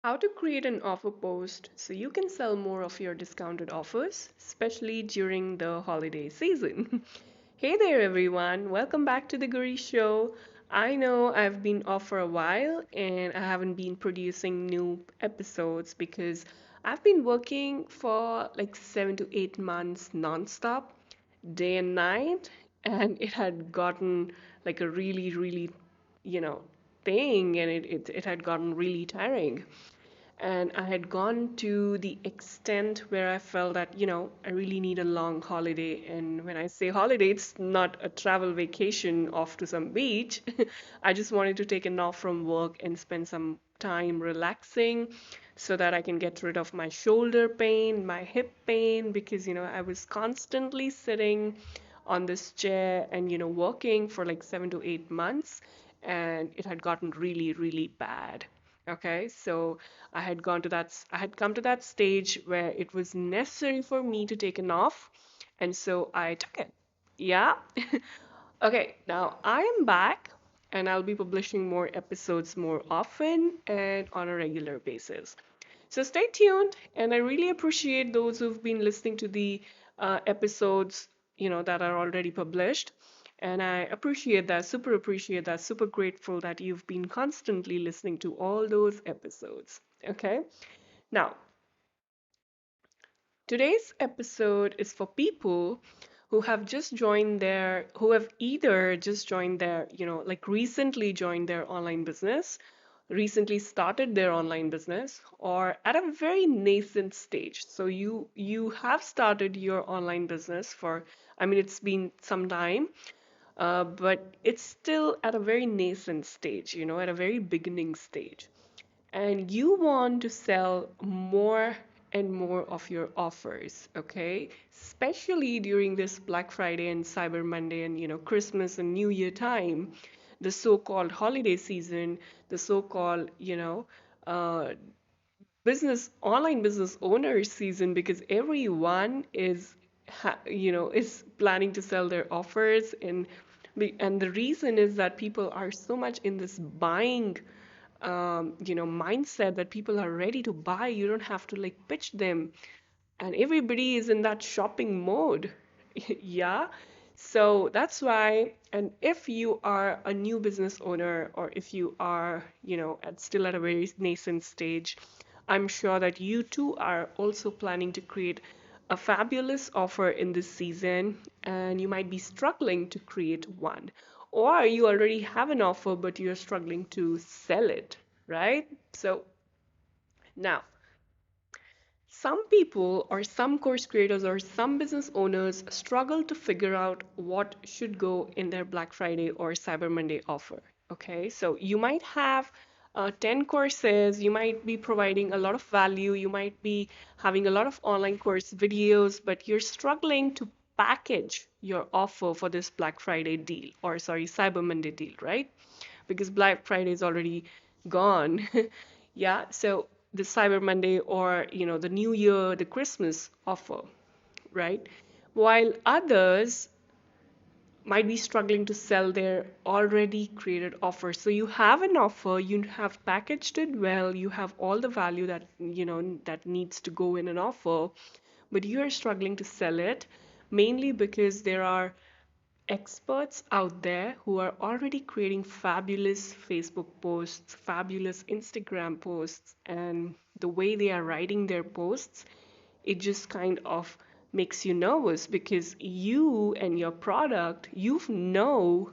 How to create an offer post so you can sell more of your discounted offers, especially during the holiday season. Hey there, everyone. Welcome back to the Guri Show. I know I've been off for a while and I haven't been producing new episodes because I've been working for like 7 to 8 months nonstop, day and night, and it had gotten like a really, you know, thing, and it had gotten really tiring. And I had gone to the extent where I felt that, I really need a long holiday. And when I say holiday, it's not a travel vacation off to some beach. I just wanted to take an off from work and spend some time relaxing so that I can get rid of my shoulder pain, my hip pain, because, I was constantly sitting on this chair and, working for like 7 to 8 months, and it had gotten really bad. Okay, so I had come to that stage where it was necessary for me to take an off, and so I took it. Yeah. Okay, now I am back and I'll be publishing more episodes more often and on a regular basis. So stay tuned, and I really appreciate those who've been listening to the episodes, that are already published. And I appreciate that, super grateful that you've been constantly listening to all those episodes. Okay. Now, today's episode is for people who have either just joined their, like recently joined their online business, recently started their online business, or at a very nascent stage. So you have started your online business for, I mean, it's been some time, but it's still at a very nascent stage, at a very beginning stage, and you want to sell more and more of your offers, okay? Especially during this Black Friday and Cyber Monday and, Christmas and New Year time, the so-called holiday season, the so-called, uh, online business owner season, because everyone is planning to sell their offers, and the reason is that people are so much in this buying mindset that people are ready to buy. You don't have to like pitch them, and everybody is in that shopping mode. Yeah. So that's why, and if you are a new business owner, or if you are, still at a very nascent stage, I'm sure that you too are also planning to create a fabulous offer in this season, and you might be struggling to create one. Or you already have an offer, but you're struggling to sell it, right? So now, some people, or some course creators, or some business owners struggle to figure out what should go in their Black Friday or Cyber Monday offer. Okay, so you might have 10 courses, you might be providing a lot of value, you might be having a lot of online course videos, but you're struggling to package your offer for this Black Friday deal, or sorry, Cyber Monday deal, right? Because Black Friday is already gone. Yeah, so the Cyber Monday, or the New Year, the Christmas offer, right? While others might be struggling to sell their already created offer. So you have an offer, you have packaged it well, you have all the value that that needs to go in an offer, but you are struggling to sell it, mainly because there are experts out there who are already creating fabulous Facebook posts, fabulous Instagram posts, and the way they are writing their posts, it just kind of makes you nervous, because you and your product, you know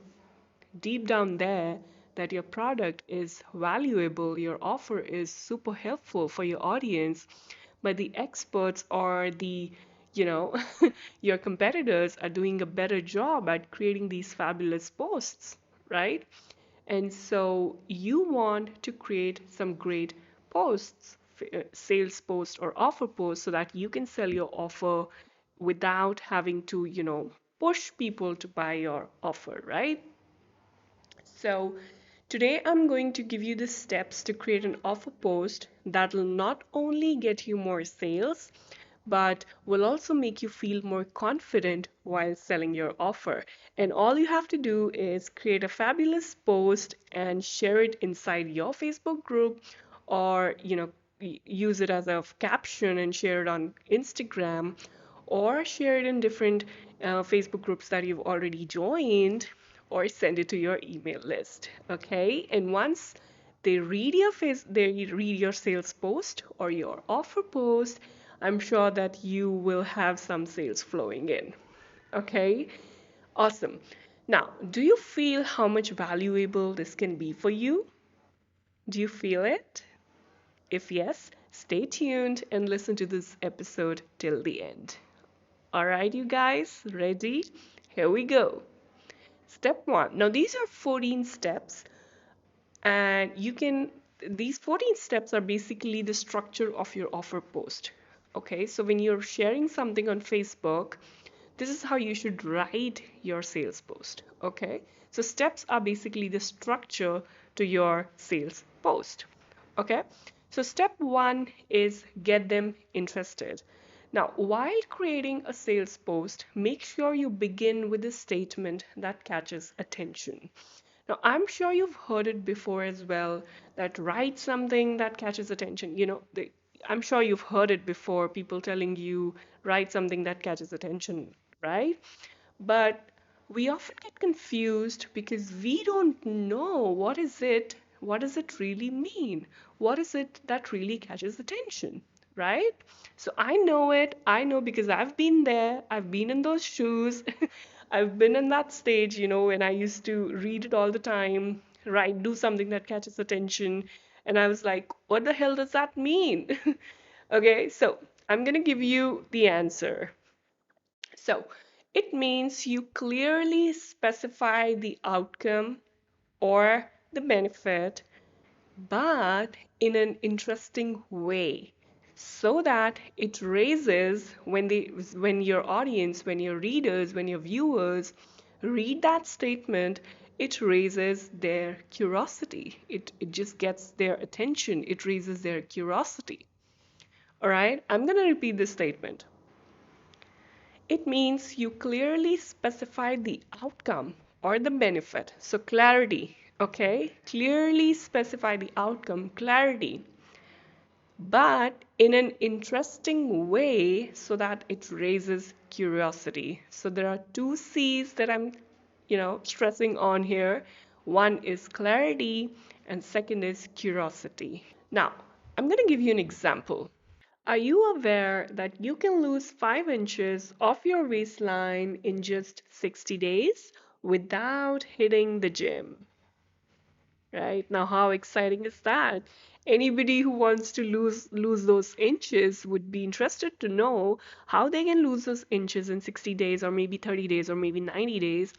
deep down there that your product is valuable, your offer is super helpful for your audience, but the experts, or the you know your competitors, are doing a better job at creating these fabulous posts, right? And so you want to create some great posts, sales posts or offer posts, so that you can sell your offer without having to, push people to buy your offer, right? So today I'm going to give you the steps to create an offer post that will not only get you more sales, but will also make you feel more confident while selling your offer. And all you have to do is create a fabulous post and share it inside your Facebook group, or use it as a caption and share it on Instagram, or share it in different Facebook groups that you've already joined, or send it to your email list. Okay, and once they read your sales post or your offer post, I'm sure that you will have some sales flowing in. Okay, awesome. Now, do you feel how much valuable this can be for you? Do you feel it? If yes, stay tuned and listen to this episode till the end. All right, you guys, ready? Here we go. Step one. Now, these are 14 steps, and these 14 steps are basically the structure of your offer post. Okay, so when you're sharing something on Facebook, this is how you should write your sales post. Okay, so steps are basically the structure to your sales post. Okay, so step one is get them interested. Now, while creating a sales post, make sure you begin with a statement that catches attention. Now, I'm sure you've heard it before as well, that write something that catches attention. I'm sure you've heard it before, people telling you write something that catches attention, right? But we often get confused because we don't know what does it really mean? What is it that really catches attention, right? So I know because I've been there, I've been in those shoes, I've been in that stage, when I used to read it all the time, right? Do something that catches attention. And I was like, what the hell does that mean? Okay, so I'm gonna give you the answer. So it means you clearly specify the outcome or the benefit, but in an interesting way, so that it raises when your audience, when your readers, when your viewers read that statement, it raises their curiosity. It just gets their attention. It raises their curiosity. All right, I'm going to repeat this statement. It means you clearly specify the outcome or the benefit. So clarity, okay? Clearly specify the outcome, clarity, but in an interesting way so that it raises curiosity. So there are two C's that I'm, stressing on here. One is clarity and second is curiosity. Now, I'm going to give you an example. Are you aware that you can lose 5 inches off your waistline in just 60 days without hitting the gym? Right? Now, how exciting is that? Anybody who wants to lose those inches would be interested to know how they can lose those inches in 60 days or maybe 30 days or maybe 90 days.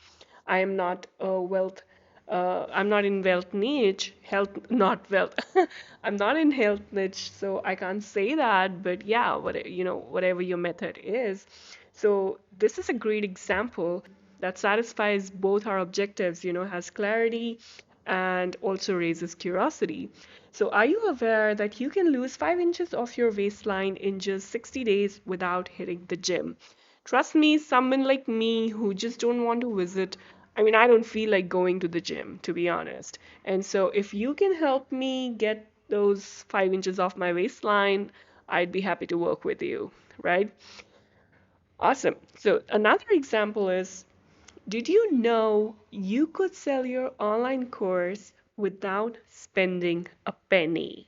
I am not I'm not in wealth niche, health, not wealth. I'm not in health niche, so I can't say that, but yeah, whatever your method is. So this is a great example that satisfies both our objectives, has clarity and also raises curiosity. So, are you aware that you can lose 5 inches off your waistline in just 60 days without hitting the gym? Trust me, someone like me who just don't want to visit, I mean, I don't feel like going to the gym, to be honest. And so, if you can help me get those 5 inches off my waistline, I'd be happy to work with you, right? Awesome. So, another example is, did you know you could sell your online course without spending a penny?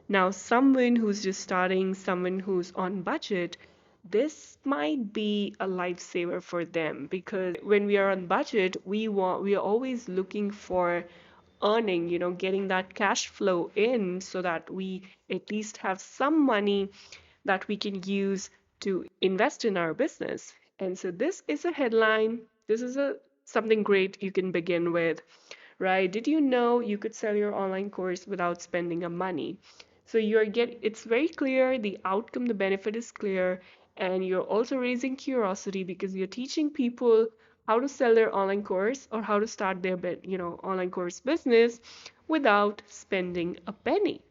Now, someone who's just starting, someone who's on budget, this might be a lifesaver for them because when we are on budget, we are always looking for earning, getting that cash flow in so that we at least have some money that we can use to invest in our business. And so this is a headline. This is a something great you can begin with, right? Did you know you could sell your online course without spending a money? So it's very clear, the outcome, the benefit is clear, and you're also raising curiosity because you're teaching people how to sell their online course or how to start their online course business without spending a penny.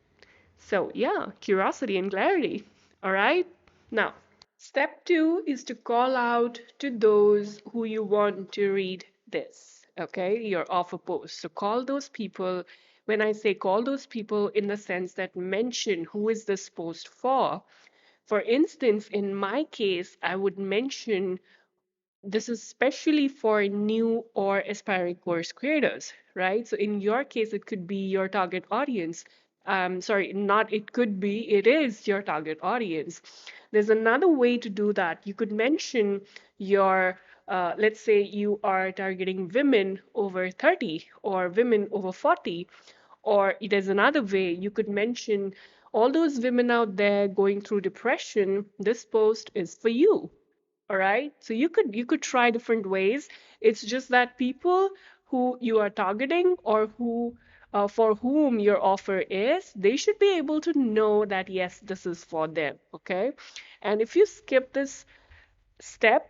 So, yeah, curiosity and clarity. All right. Now, step two is to call out to those who you want to read this. Okay, your offer post. So, call those people when I say call those people in the sense that mention who is this post for instance, in my case, I would mention this is especially for new or aspiring course creators, right? So in your case, it could be your target audience. Sorry, not it could be, it is your target audience. There's another way to do that. You could mention your, let's say you are targeting women over 30 or women over 40, or there's another way you could mention all those women out there going through depression. This post is for you. All right. So you could try different ways. It's just that people who you are targeting or who for whom your offer is, they should be able to know that yes, this is for them. Okay. And if you skip this step,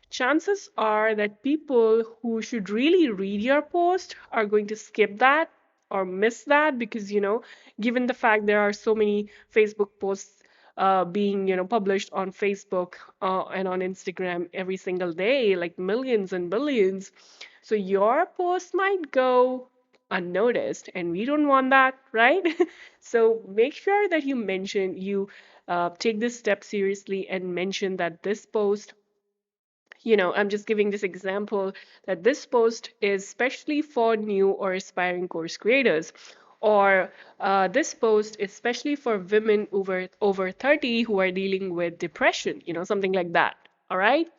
chances are that people who should really read your post are going to skip that or miss that because, given the fact there are so many Facebook posts being, published on Facebook and on Instagram every single day, like millions and billions. So your post might go unnoticed, and we don't want that, right? So make sure that you take this step seriously and mention that this post, I'm just giving this example that this post is especially for new or aspiring course creators, or this post is especially for women over 30 who are dealing with depression, something like that. All right.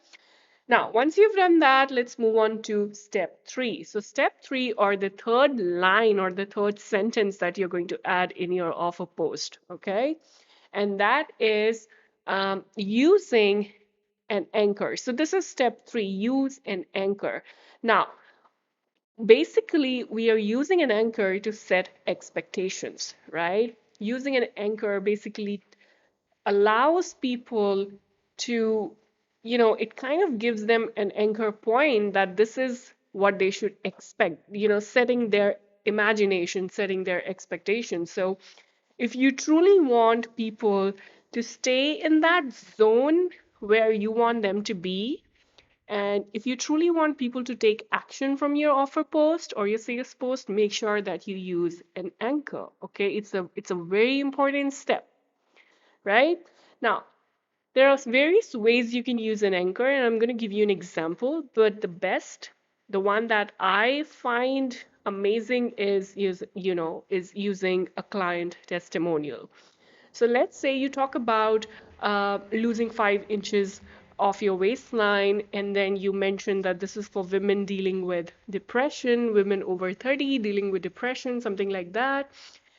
Now, once you've done that, let's move on to step three. So, step three, or the third line or the third sentence that you're going to add in your offer post, okay? And that is using an anchor. So, this is step three, use an anchor. Now, basically, we are using an anchor to set expectations, right? Using an anchor basically allows people to, it kind of gives them an anchor point that this is what they should expect, setting their imagination, setting their expectations. So if you truly want people to stay in that zone where you want them to be, and if you truly want people to take action from your offer post or your sales post, make sure that you use an anchor. Okay, it's a very important step, right? Now, there are various ways you can use an anchor, and I'm going to give you an example. But the one that I find amazing is using a client testimonial. So let's say you talk about losing 5 inches off your waistline, and then you mention that this is for women dealing with depression, women over 30 dealing with depression, something like that.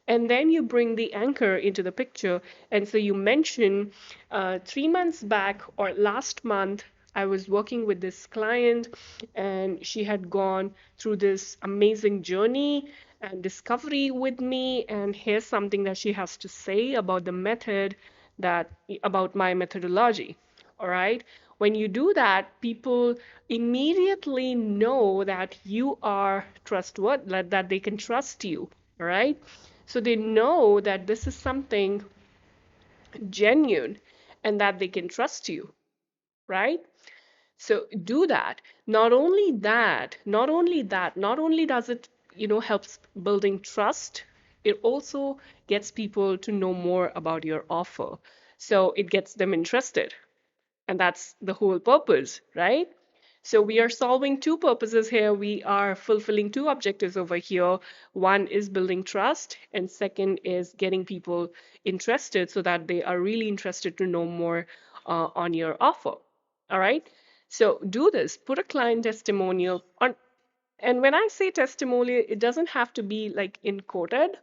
And then you bring the anchor into the picture. And so you mention 3 months back or last month, I was working with this client and she had gone through this amazing journey and discovery with me. And here's something that she has to say about the method about my methodology. All right. When you do that, people immediately know that you are trustworthy, that they can trust you. All right. So they know that this is something genuine and that they can trust you. Right. So do that. Not only does it, helps building trust, it also gets people to know more about your offer. So it gets them interested. And that's the whole purpose, right? So we are solving two purposes here. We are fulfilling two objectives over here. One is building trust, and second is getting people interested so that they are really interested to know more on your offer. All right. So do this. Put a client testimonial on. And when I say testimonial, it doesn't have to be like in quoted.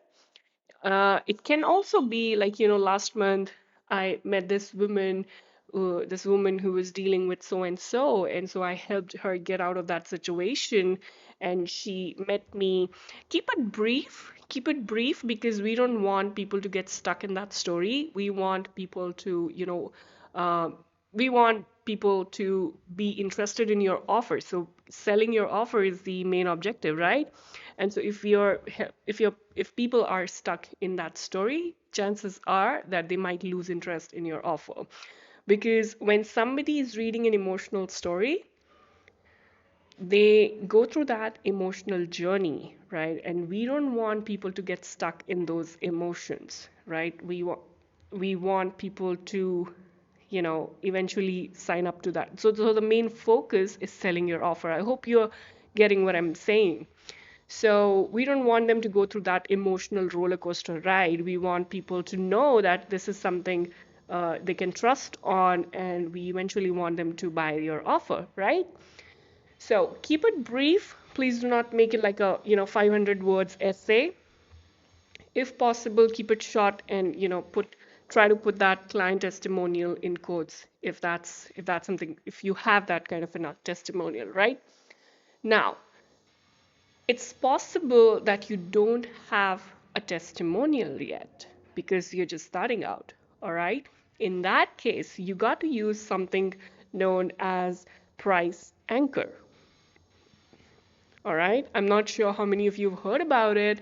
It can also be like, last month I met this woman who was dealing with and so I helped her get out of that situation, and she met me. Keep it brief because we don't want people to get stuck in that story. We want people to, uh, we want people to be interested in your offer. So selling your offer is the main objective, right? And so if people are stuck in that story, chances are that they might lose interest in your offer. Because when somebody is reading an emotional story, they go through that emotional journey, right? And we don't want people to get stuck in those emotions, right? We want people to, eventually sign up to that. So the main focus is selling your offer. I hope you're getting what I'm saying. So we don't want them to go through that emotional roller coaster ride. We want people to know that this is something they can trust on, and we eventually want them to buy your offer, right? So keep it brief. Please do not make it like a, 500 words essay. If possible, keep it short and, try to put that client testimonial in quotes if that's something, if you have that kind of a testimonial, right? Now, it's possible that you don't have a testimonial yet because you're just starting out, all right? In that case, you got to use something known as price anchor. All right, I'm not sure how many of you have heard about it,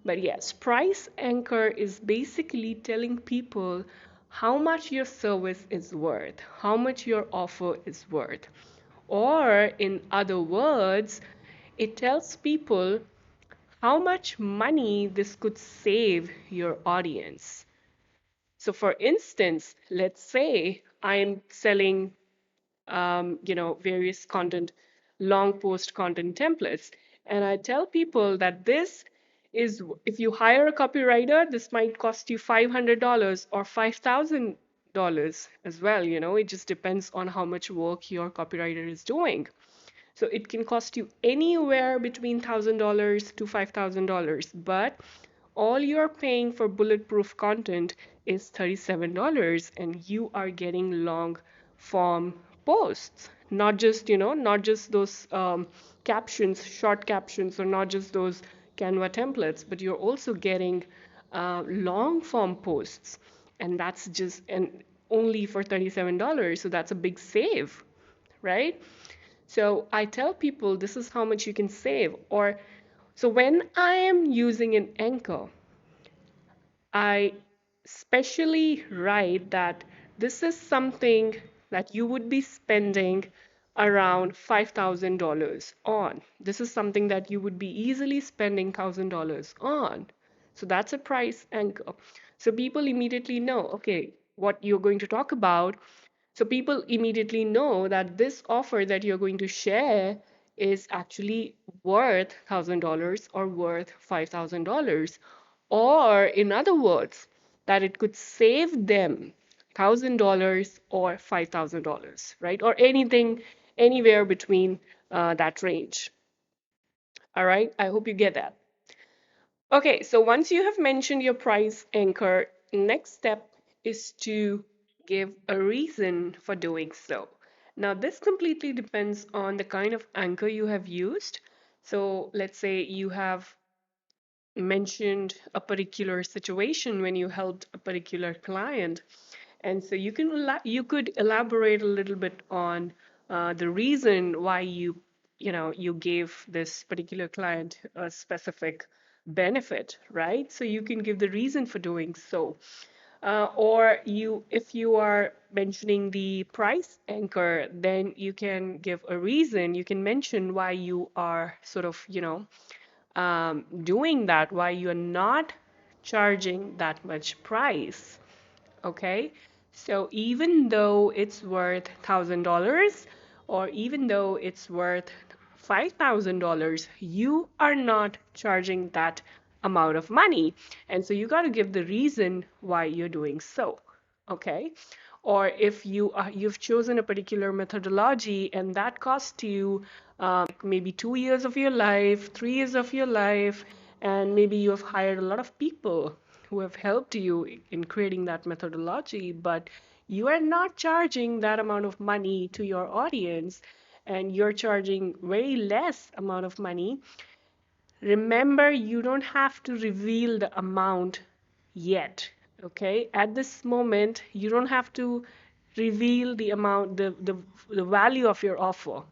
but yes, price anchor is basically telling people how much your service is worth, how much your offer is worth. Or, in other words, it tells people how much money this could save your audience. So, for instance, let's say I'm selling various content, long post content templates. And I tell people that this is, if you hire a copywriter, this might cost you $500 or $5,000 as well. It just depends on how much work your copywriter is doing. So it can cost you anywhere between $1,000 to $5,000, but all you're paying for bulletproof content is $37, and you are getting long form posts. Not just those captions, short captions, or not just those Canva templates, but you're also getting long form posts. And that's just and only for $37. So that's a big save, right? So I tell people this is how much you can save. Or so when I am using an anchor, I specially write that this is something that you would be spending around $5,000 on. This is something that you would be easily spending $1,000 on. So that's a price anchor. So people immediately know, okay, what you're going to talk about. So people immediately know that this offer that you're going to share is actually worth $1,000 or worth $5,000. Or, in other words, that it could save them $1,000 or $5,000, right? Or anything, anywhere between that range. All right, I hope you get that. Okay, so once you have mentioned your price anchor, next step is to give a reason for doing so. Now, this completely depends on the kind of anchor you have used. So, let's say you have mentioned a particular situation when you helped a particular client, and so you could elaborate a little bit on the reason why you gave this particular client a specific benefit, right? So you can give the reason for doing so. Or if you are mentioning the price anchor, then you can give a reason. You can mention why you are sort of, doing that, why you're not charging that much price. Okay, so even though it's worth $1,000 or even though it's worth $5,000, you are not charging that amount of money. And so you got to give the reason why you're doing so. Okay, or if you've chosen a particular methodology and that cost you maybe 2 years of your life, 3 years of your life, and maybe you have hired a lot of people who have helped you in creating that methodology, but you are not charging that amount of money to your audience, and you're charging very less amount of money. Remember, you don't have to reveal the amount yet. Okay, at this moment you don't have to reveal the amount, the value of your offer,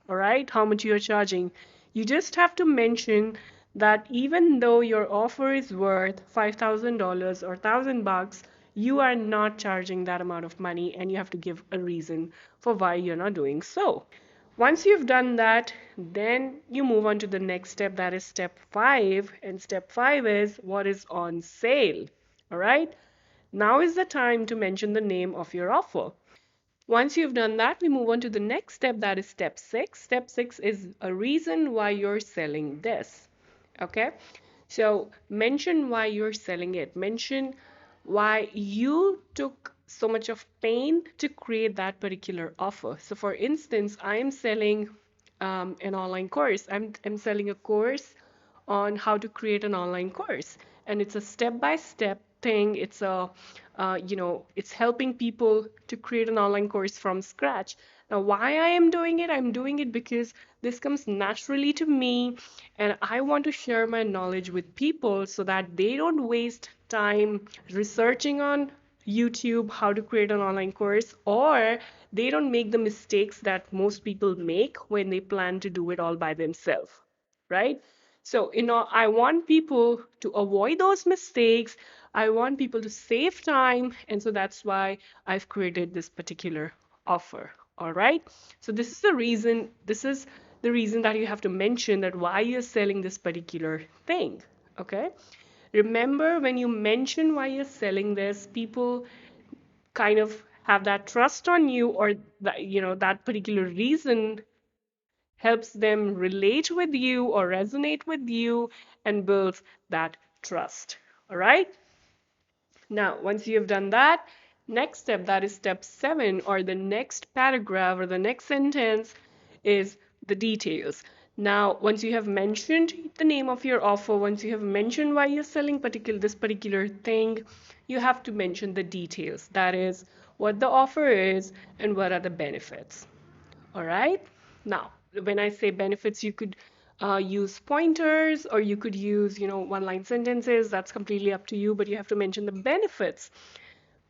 all right, how much you're charging. You just have to mention that even though your offer is worth $5,000 or 1,000 bucks, you are not charging that amount of money, and you have to give a reason for why you're not doing so. Once you've done that, then you move on to the next step, that is step 5. And step 5 is what is on sale. All right. Now is the time to mention the name of your offer. Once you've done that, we move on to the next step, that is step 6. Step 6 is a reason why you're selling this. Okay? So mention why you're selling it. Mention why you took so much of pain to create that particular offer. So for instance, I am selling an online course. I'm selling a course on how to create an online course, and it's a step-by-step thing. It's a it's helping people to create an online course from scratch. Now, why I am doing it? I'm doing it because this comes naturally to me, and I want to share my knowledge with people so that they don't waste time researching on YouTube how to create an online course, or they don't make the mistakes that most people make when they plan to do it all by themselves, right? So, I want people to avoid those mistakes. I want people to save time. And so that's why I've created this particular offer. All right. So this is the reason that you have to mention that why you're selling this particular thing. Okay. Remember, when you mention why you're selling this, people kind of have that trust on you, or that, that particular reason helps them relate with you or resonate with you and builds that trust. All right. Now, once you have done that, next step, that is step 7, or the next paragraph or the next sentence, is the details. Now, once you have mentioned the name of your offer, once you have mentioned why you're selling this particular thing, you have to mention the details. That is what the offer is and what are the benefits. All right. Now, when I say benefits, you could use pointers, or you could use, one-line sentences. That's completely up to you, but you have to mention the benefits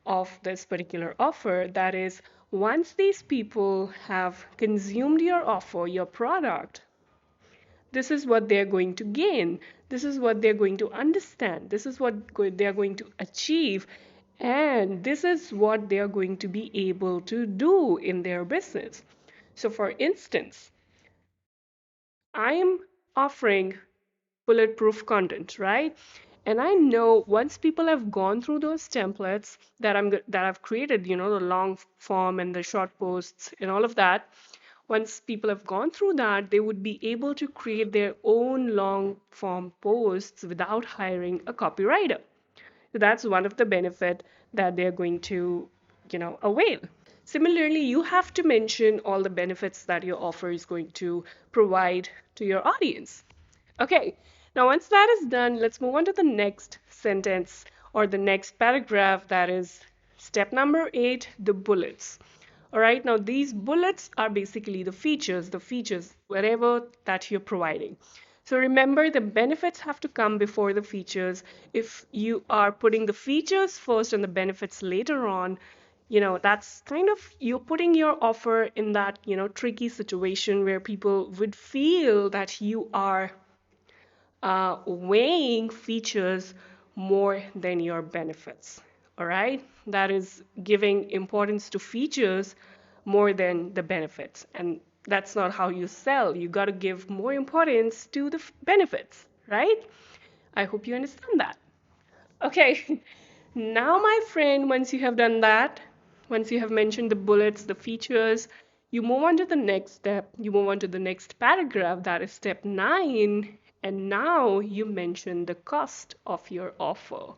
of this particular offer. That is, once these people have consumed your offer, your product, this is what they're going to gain. This is what they're going to understand. This is what they're going to achieve. And this is what they're going to be able to do in their business. So, for instance, I am offering bulletproof content, right? And I know once people have gone through those templates that I've created, the long form and the short posts and all of that, once people have gone through that, they would be able to create their own long form posts without hiring a copywriter. So that's one of the benefit that they're going to, avail. Similarly, you have to mention all the benefits that your offer is going to provide to your audience. Okay, now once that is done, let's move on to the next sentence or the next paragraph, that is step number 8, the bullets. All right, now these bullets are basically the features, whatever that you're providing. So remember, the benefits have to come before the features. If you are putting the features first and the benefits later on, that's kind of you're putting your offer in that, tricky situation where people would feel that you are weighing features more than your benefits. All right, that is giving importance to features more than the benefits, and that's not how you sell. You got to give more importance to the benefits, right? I hope you understand that. Okay, now, my friend, once you have done that, once you have mentioned the bullets, the features, you move on to the next step. You move on to the next paragraph, that is step 9. And now you mention the cost of your offer.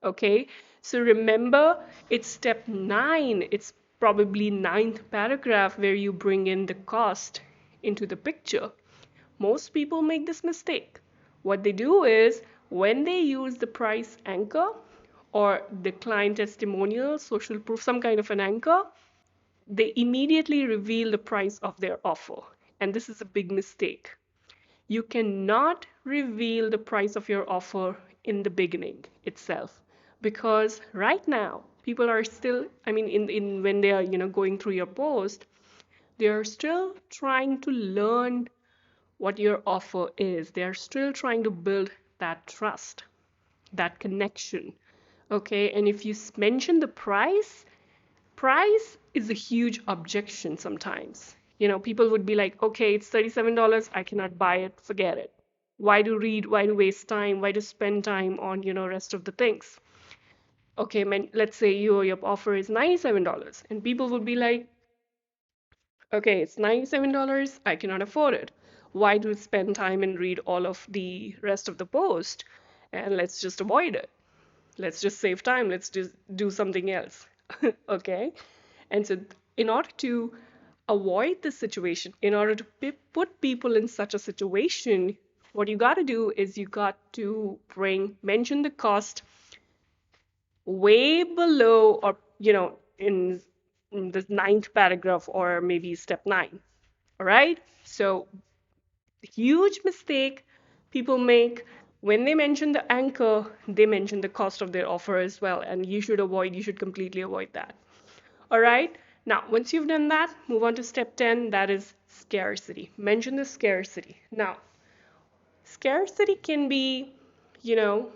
Okay, so remember, it's step 9. It's probably ninth paragraph where you bring in the cost into the picture. Most people make this mistake. What they do is when they use the price anchor or the client testimonial, social proof, some kind of an anchor, they immediately reveal the price of their offer. And this is a big mistake. You cannot reveal the price of your offer in the beginning itself, because right now people are still, I mean, in when they are, going through your post, they are still trying to learn what your offer is. They're still trying to build that trust, that connection. Okay, and if you mention the price is a huge objection sometimes. People would be like, okay, it's $37, I cannot buy it, forget it. Why to read? Why to waste time? Why to spend time on, rest of the things? Okay, man, let's say your offer is $97, and people would be like, okay, it's $97, I cannot afford it. Why do spend time and read all of the rest of the post? And let's just avoid it. Let's just save time. Let's just do something else. Okay? And so, in order to avoid this situation, in order to put people in such a situation, what you got to do is you got to mention the cost way below, or, in the ninth paragraph, or maybe step nine. All right? So, huge mistake people make when they mention the anchor, they mention the cost of their offer as well. And you should completely avoid that. All right. Now, once you've done that, move on to step 10, that is scarcity. Mention the scarcity. Now, scarcity can be, you know,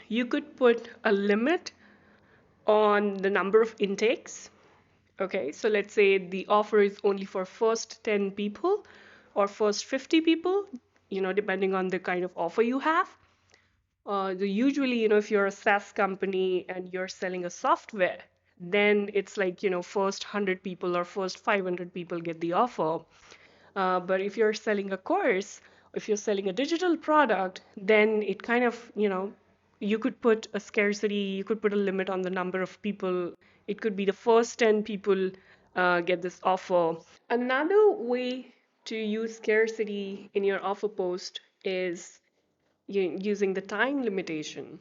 you could put a limit on the number of intakes. Okay, so let's say the offer is only for first 10 people or first 50 people, depending on the kind of offer you have. Usually, if you're a SaaS company and you're selling a software, then it's like, first 100 people or first 500 people get the offer. But if you're selling a course, if you're selling a digital product, then it kind of, you could put a scarcity, you could put a limit on the number of people. It could be the first 10 people get this offer. Another way to use scarcity in your offer post is using the time limitation.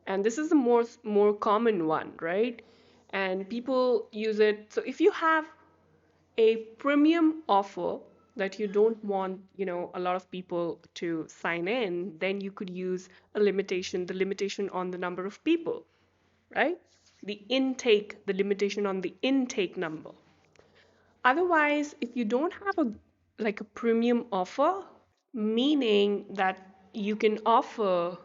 And this is the more common one, right? And people use it. So if you have a premium offer that you don't want, a lot of people to sign in, then you could use the limitation on the number of people, right? The limitation on the intake number. Otherwise, if you don't have a premium offer, meaning that you can offer,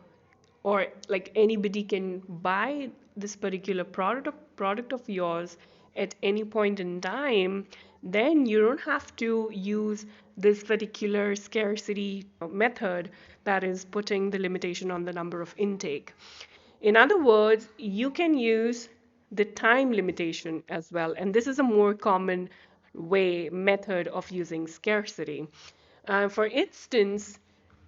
or like anybody can buy this particular product of yours at any point in time, then you don't have to use this particular scarcity method, that is putting the limitation on the number of intake. In other words, you can use the time limitation as well, and this is a more common method of using scarcity. For instance,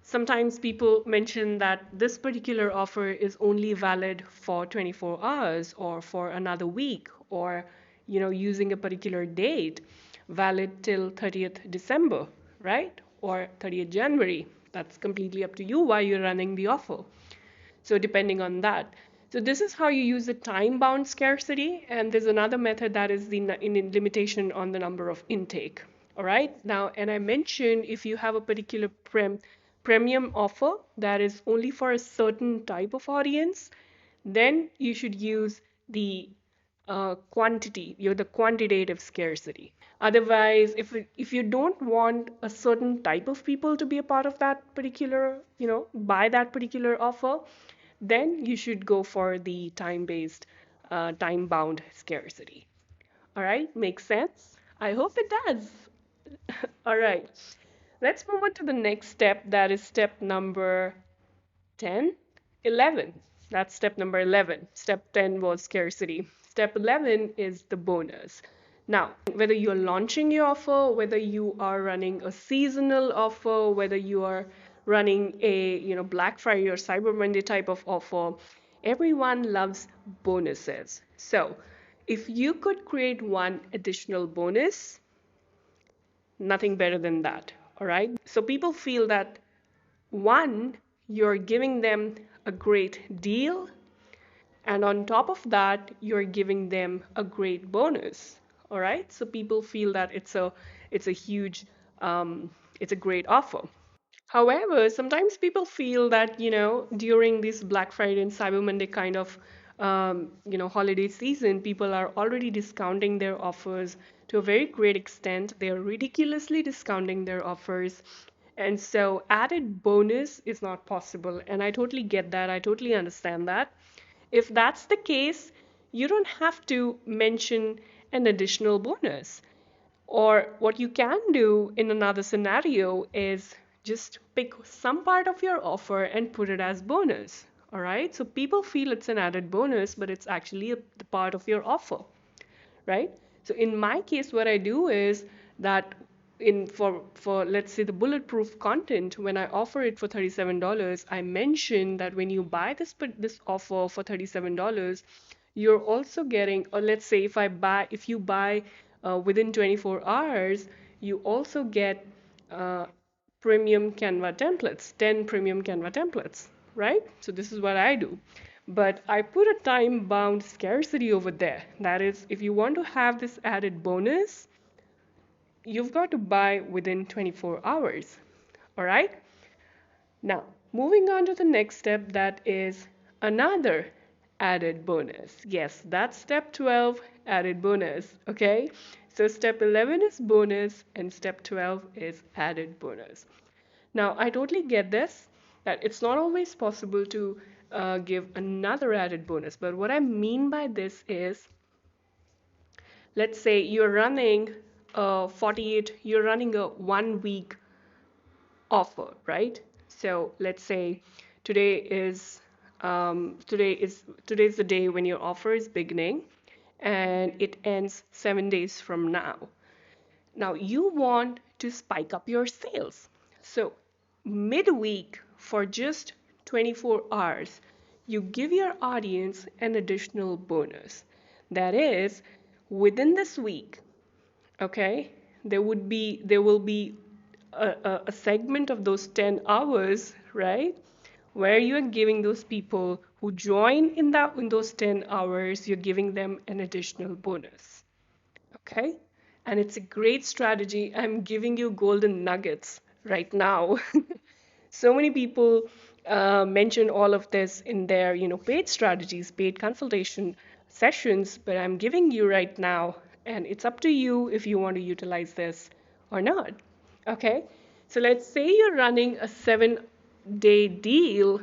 sometimes people mention that this particular offer is only valid for 24 hours or for another week, or using a particular date, valid till 30th December, right? Or 30th January. That's completely up to you why you're running the offer. So depending on that. So this is how you use the time-bound scarcity, and there's another method that is the limitation on the number of intake. All right. Now, and I mentioned if you have a particular premium offer that is only for a certain type of audience, then you should use the the quantitative scarcity. Otherwise, if you don't want a certain type of people to be a part of that particular, buy that particular offer, then you should go for the time-based, time-bound scarcity. All right, makes sense? I hope it does. All right, let's move on to the next step. That is step number 10, 11. That's step number 11. Step 10 was scarcity. Step 11 is the bonus. Now, whether you're launching your offer, whether you are running a seasonal offer, whether you are running a, Black Friday or Cyber Monday type of offer, everyone loves bonuses. So, if you could create one additional bonus, nothing better than that. All right? So people feel that, one, you're giving them a great deal, and on top of that, you're giving them a great bonus. All right? So people feel that it's a huge, it's a great offer. However, sometimes people feel that, during this Black Friday and Cyber Monday kind of, holiday season, people are already discounting their offers to a very great extent. They're ridiculously discounting their offers. And so added bonus is not possible. And I totally get that. I totally understand that. If that's the case, you don't have to mention an additional bonus. Or what you can do in another scenario is just pick some part of your offer and put it as bonus. All right. So people feel it's an added bonus, but it's actually the part of your offer, right? So in my case, what I do is that in for let's say the bulletproof content, when I offer it for $37, I mention that when you buy this offer for $37, you're also getting, or let's say if you buy within 24 hours, you also get uh, premium Canva templates, 10 premium Canva templates, right? So this is what I do. But I put a time bound scarcity over there. That is, if you want to have this added bonus, you've got to buy within 24 hours. All right? Now, moving on to the next step, that is another added bonus. Yes, that's step 12, added bonus. Okay? So step 11 is bonus and step 12 is added bonus. Now, I totally get this, that it's not always possible to give another added bonus. But what I mean by this is, let's say you're running a 1 week offer, right? So let's say today is today's the day when your offer is beginning, and it ends 7 days from now. Now you want to spike up your sales. So midweek, for just 24 hours, you give your audience an additional bonus. That is, within this week, okay, there will be a segment of those 10 hours, right? Where you're giving those people who join in those 10 hours, you're giving them an additional bonus. Okay? And it's a great strategy. I'm giving you golden nuggets right now. So many people mention all of this in their, paid strategies, paid consultation sessions, but I'm giving you right now, and it's up to you if you want to utilize this or not. Okay? So let's say you're running a 7-day deal,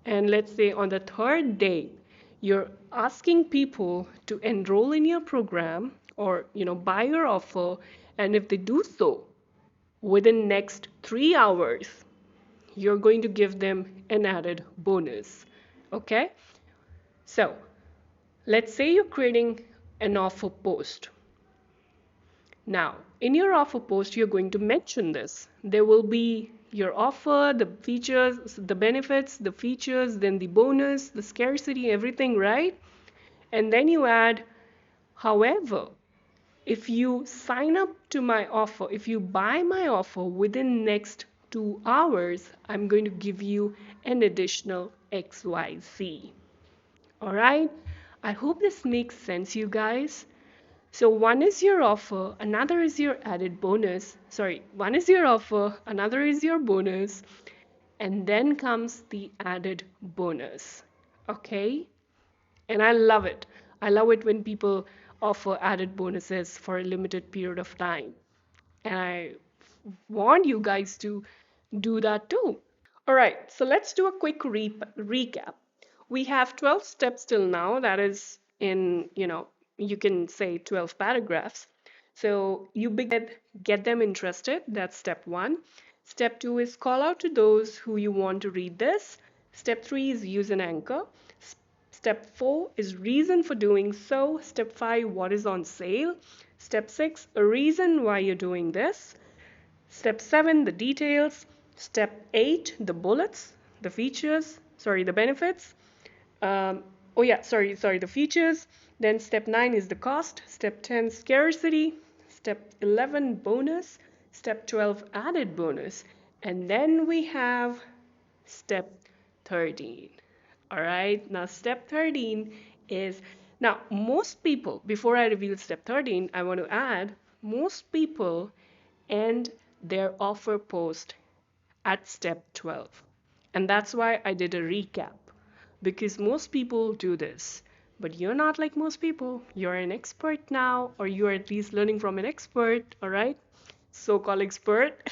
and let's say on the third day, you're asking people to enroll in your program or, buy your offer, and if they do so within next 3 hours, you're going to give them an added bonus. Okay? So, let's say you're creating an offer post. Now, in your offer post, you're going to mention this. There will be your offer, the features, the benefits, the features, then the bonus, the scarcity, everything, right? And then you add, however, if you sign up to my offer, if you buy my offer within next 2 hours, I'm going to give you an additional XYZ. All right? I hope this makes sense, you guys. So one is your offer, another is your added bonus. Sorry, one is your offer, another is your bonus, and then comes the added bonus. Okay? And I love it. I love it when people offer added bonuses for a limited period of time. And I want you guys to do that too. All right, so let's do a quick recap. We have 12 steps till now. That is in, you can say 12 paragraphs. So you get them interested. That's step one. Step two is call out to those who you want to read this. Step three is use an anchor. Step four is reason for doing so. Step five, what is on sale. Step six, a reason why you're doing this. Step 7, the details. Step 8, the bullets, the features, sorry, the benefits. Oh yeah, sorry, the features. Then step 9 is the cost. Step 10, scarcity. Step 11, bonus. Step 12, added bonus. And then we have step 13. All right, now step 13 is, now most people, before I reveal step 13, I want to add, most people end their offer post at step 12. And that's why I did a recap, because most people do this. But you're not like most people. You're an expert now, or you're at least learning from an expert, all right? So-called expert.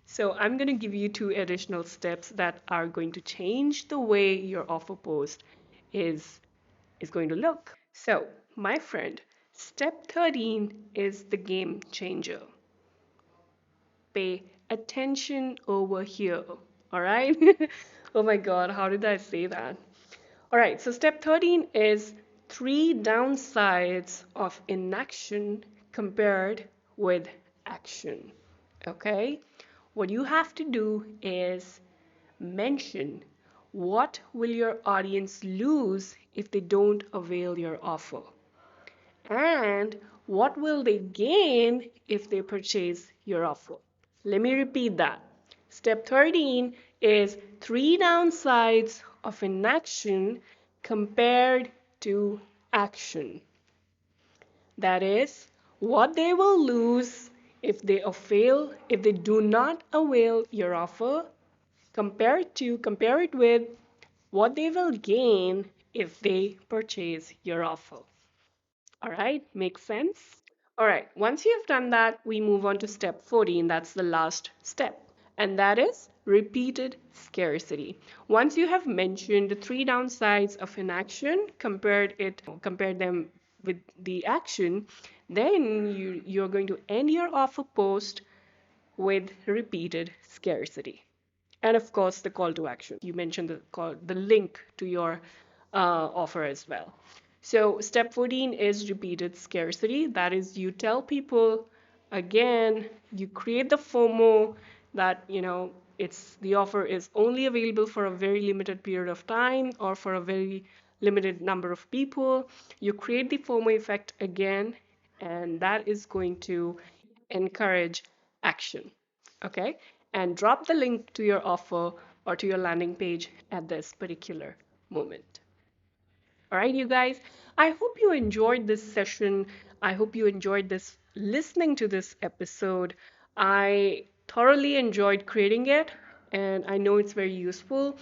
So I'm going to give you two additional steps that are going to change the way your offer post is is going to look. So, my friend, Step 13 is the game changer. Pay attention over here. All right? Oh my God, how did I say that? All right, so step 13 is three downsides of inaction compared with action. Okay? What you have to do is mention what will your audience lose if they don't avail your offer, and what will they gain if they purchase your offer. Let me repeat that. Step 13 is three downsides of inaction compared to action. That is, what they will lose if they do not avail your offer, compare it with what they will gain if they purchase your offer. All right, makes sense? All right, once you have done that, we move on to step 14. That's the last step. And that is repeated scarcity. Once you have mentioned the three downsides of inaction, compare them with the action, then you're going to end your offer post with repeated scarcity. And of course, the call to action. You mentioned the link to your offer as well. So step 14 is repeated scarcity. That is, you tell people again, you create the FOMO that, it's the offer is only available for a very limited period of time or for a very limited number of people. You create the FOMO effect again, and that is going to encourage action. Okay? And drop the link to your offer or to your landing page at this particular moment. All right, you guys, I hope you enjoyed this session. I hope you enjoyed this listening to this episode. I thoroughly enjoyed creating it, and I know it's very useful.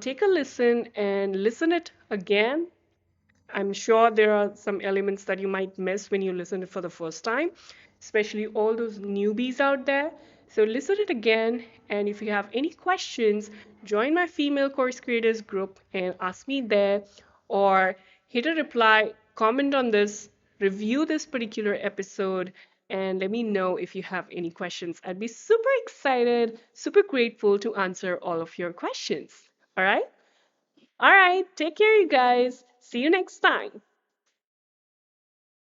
Take a listen and listen it again. I'm sure there are some elements that you might miss when you listen it for the first time, especially all those newbies out there. So listen it again, and if you have any questions, join my female course creators group and ask me there, or hit a reply, comment on this, review this particular episode, and let me know if you have any questions. I'd be super excited, super grateful to answer all of your questions. All right? All right, take care, you guys. See you next time.